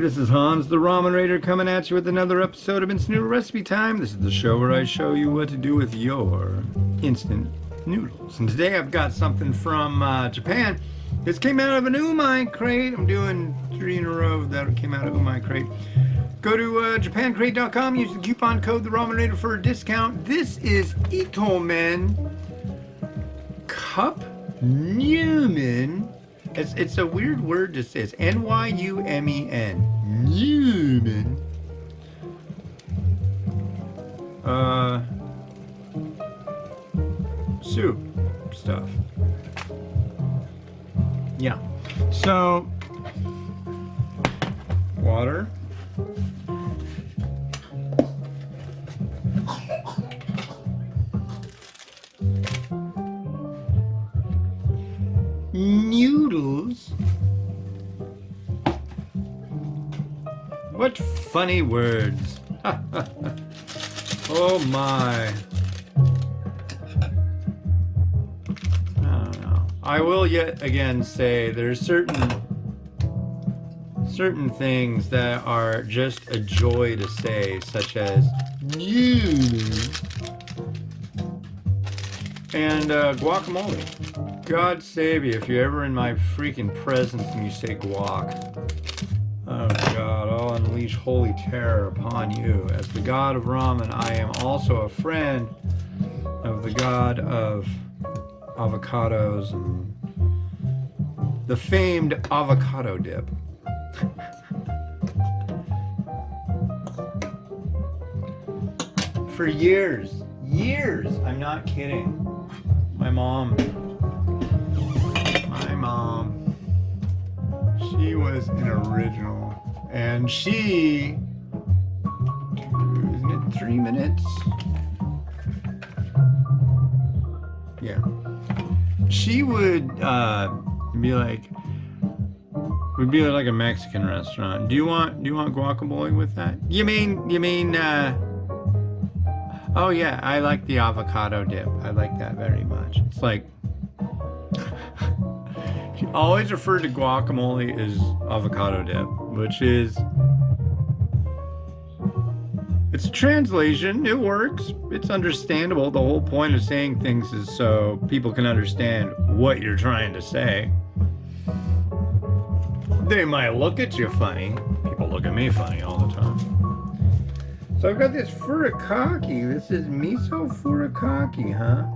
this is Hans, the Ramen Raider, coming at you with another episode of Instant Noodle Recipe Time. This is the show where I show you what to do with your instant noodles. And today I've got something from Japan. This came out of an Nyumen crate. I'm doing 3 in a row that came out of Nyumen crate. Go to japancrate.com, use the coupon code the Ramen Raider for a discount. This is Itomen Cup Nyumen. It's a weird word to say. It's N-Y-U-M-E-N. Nyumen. Soup stuff. Yeah. So, water. Noodles. What funny words. Oh my. I don't know. I will yet again say there's certain things that are just a joy to say, such as noodles and guacamole. God save you if you're ever in my freaking presence and you say guac. Oh God, I'll unleash holy terror upon you. As the god of ramen, I am also a friend of the god of avocados and the famed avocado dip. For years, I'm not kidding. My mom, she was an original, and she, isn't it 3 minutes? Yeah. She would be like, we'd be at like a Mexican restaurant. Do you want guacamole with that? You mean, oh yeah, I like the avocado dip. I like that very much. It's like, she always referred to guacamole as avocado dip, which is, it's a translation. It works. It's understandable. The whole point of saying things is so people can understand what you're trying to say. They might look at you funny. People look at me funny all the time. So I've got this furikake. This is miso furikake, huh?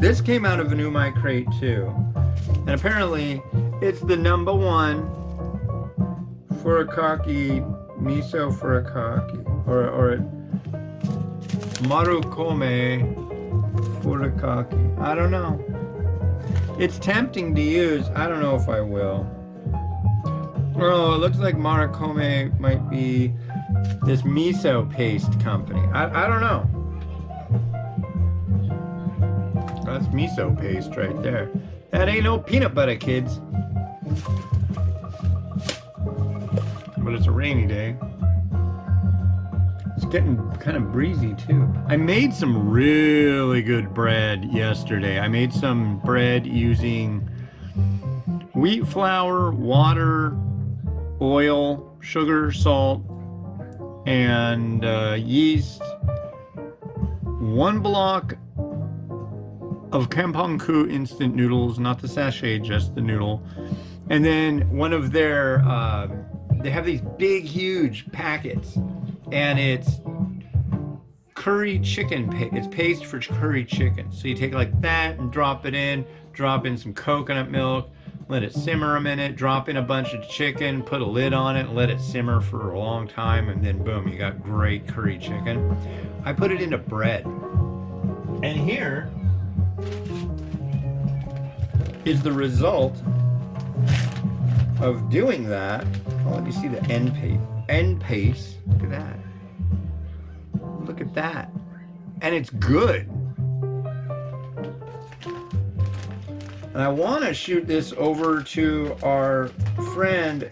This came out of a Nyumen crate too. And apparently it's the #1 furikake, miso furikake, or marukome furikake. I don't know. It's tempting to use. I don't know if I will. Oh, it looks like marukome might be this miso paste company. I don't know. That's miso paste right there. That ain't no peanut butter, kids. But it's a rainy day. It's getting kind of breezy too. I made some really good bread yesterday. I made some bread using wheat flour, water, oil, sugar, salt, and yeast. 1 block of Kampongku instant noodles, not the sachet, just the noodle. And then one of their, they have these big, huge packets, and it's curry chicken paste. It's paste for curry chicken. So you take like that and drop it in, drop in some coconut milk, let it simmer a minute, drop in a bunch of chicken, put a lid on it, and let it simmer for a long time, and then boom, you got great curry chicken. I put it into bread. And here is the result of doing that. Oh, let me see the end paste. Look at that. Look at that. And it's good. And I want to shoot this over to our friend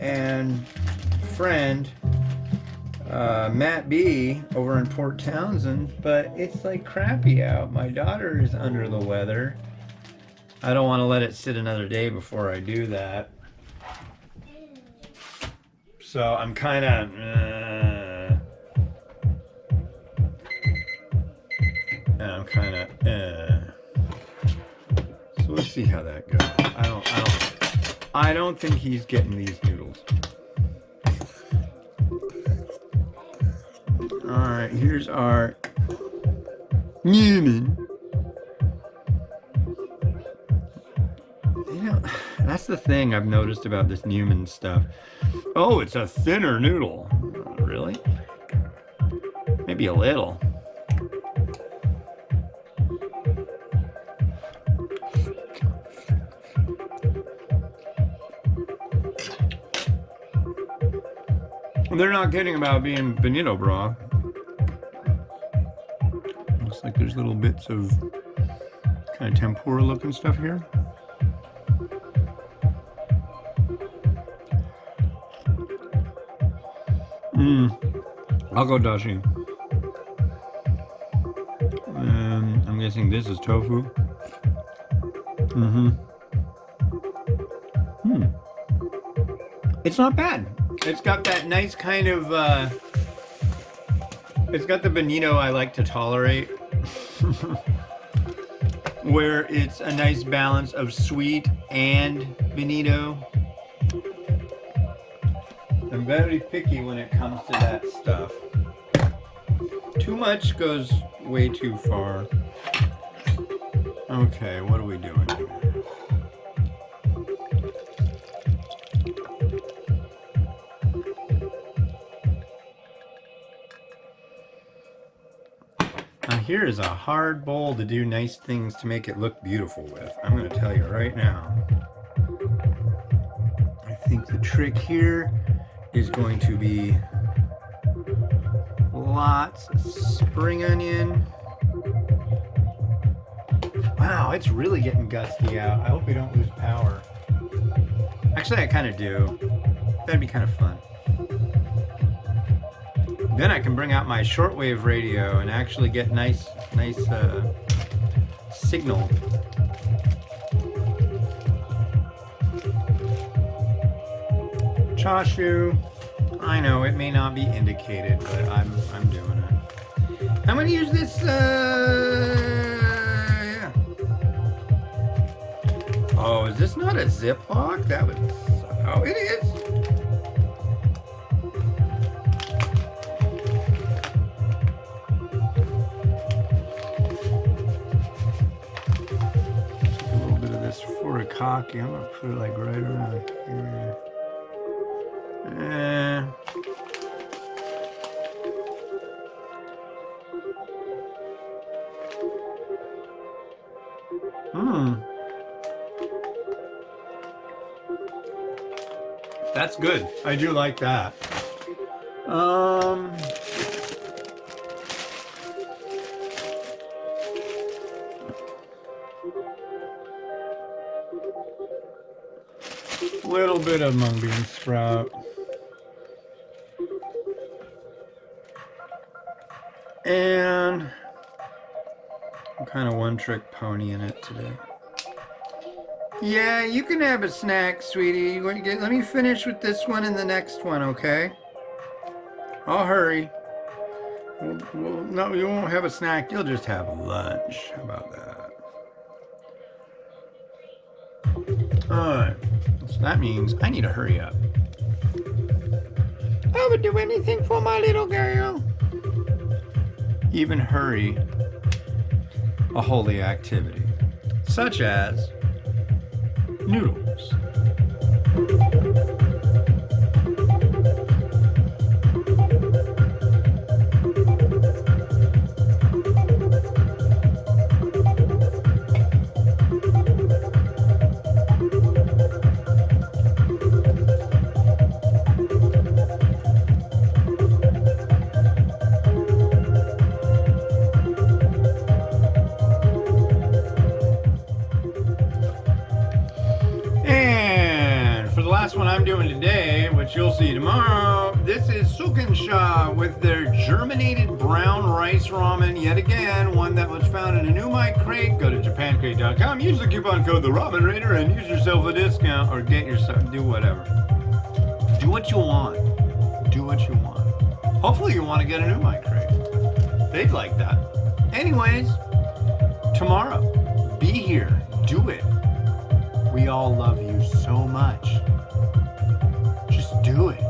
Matt B over in Port Townsend, but it's like crappy out. My daughter is under the weather. I don't want to let it sit another day before I do that. So I'm kind of. I'm kind of. So let's see how that goes. I don't think he's getting these noodles. All right, here's our Nyumen. You know, that's the thing I've noticed about this Nyumen stuff. Oh, it's a thinner noodle. Really? Maybe a little. They're not kidding about being bonito broth. Looks like there's little bits of kind of tempura looking stuff here. I'll go dashi. I'm guessing this is tofu. It's not bad. It's got that nice kind of, it's got the bonito I like to tolerate, where it's a nice balance of sweet and bonito. I'm very picky when it comes to that stuff. Too much goes way too far. Okay, what are we doing here? Here is a hard bowl to do nice things to make it look beautiful with. I'm going to tell you right now. I think the trick here is going to be lots of spring onion. Wow, it's really getting gusty out. I hope we don't lose power. Actually, I kind of do. That'd be kind of fun. Then I can bring out my shortwave radio and actually get nice signal. Chashu. I know it may not be indicated, but I'm doing it. I'm gonna use this. Yeah. Oh, is this not a Ziploc? That would. Oh, it is. Cocky. I'm gonna put it like right around here. That's good. I do like that. Little bit of mung bean sprout. And I'm kind of one-trick pony in it today. Yeah, you can have a snack, sweetie. Let me finish with this one and the next one, okay? I'll hurry. Well, no, you won't have a snack. You'll just have lunch. How about that? Alright. So that means I need to hurry up. I would do anything for my little girl. Even hurry a holy activity, such as noodles. One I'm doing today, which you'll see tomorrow. This is Sukinsha with their germinated brown rice ramen. Yet again, one that was found in a Nyumen crate. Go to japancrate.com, use the coupon code the Ramen Raider, and use yourself a discount or get yourself, do whatever. Do what you want. Hopefully you want to get a new mic crate. They'd like that. Anyways, tomorrow, be here. Do it. We all love you so much. Just do it.